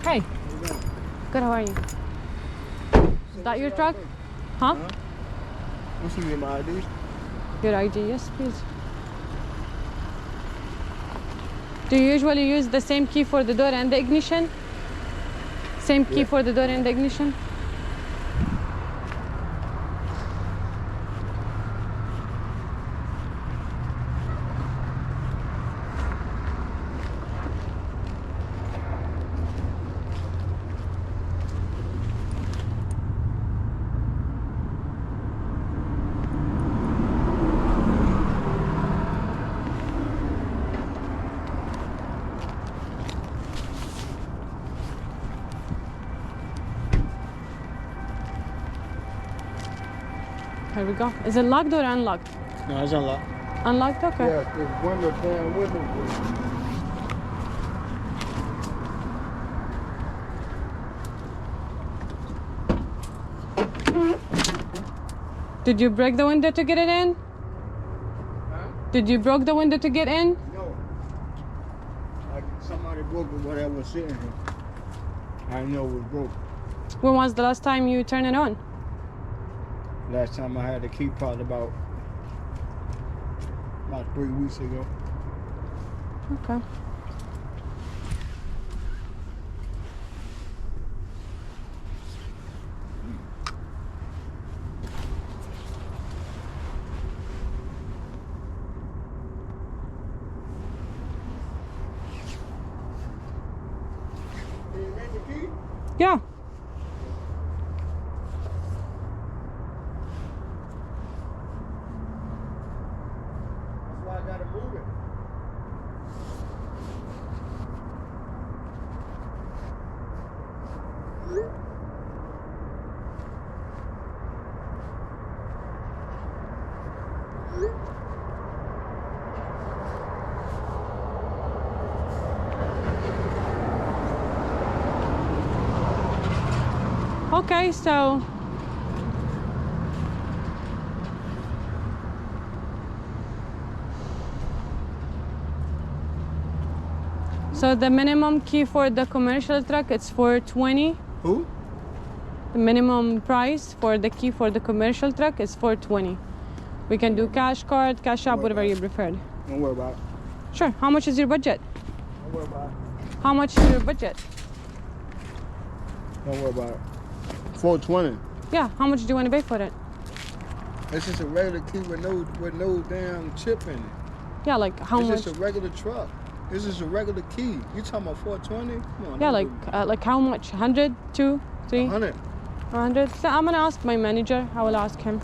Hey. Good, how are you? Is that your truck? Huh? What's your name, ID? Your ID, yes, please. Do you usually use the same key for the door and the ignition? Same key for the door and the ignition? Here we go. Is it locked or unlocked? No, it's unlocked. Unlocked? Okay. Yeah, there's window down window. Did you break the window to get it in? Huh? Did you broke the window to get in? No. Like somebody broke it when I was sitting here. I know it was broke. When was the last time you turned it on? Last time I had the key probably about 3 weeks ago. Okay. Did you make the key? Yeah. That's why I gotta move it. Okay, so the minimum key for the commercial truck it's $420. Who? The minimum price for the key for the commercial truck is $420. We can do cash card, cash app, whatever you prefer. Don't worry about it. Sure. How much is your budget? Don't worry about it. How much is your budget? Don't worry about it. 420. Yeah. How much do you want to pay for it? It's just a regular key with no damn chip in it. Yeah, like how much? It's just a regular truck. This is a regular key. You talking about 420? Come on. Yeah, like how much? 100, 2, 3, 100. 100. So I'm gonna ask my manager. I will ask him.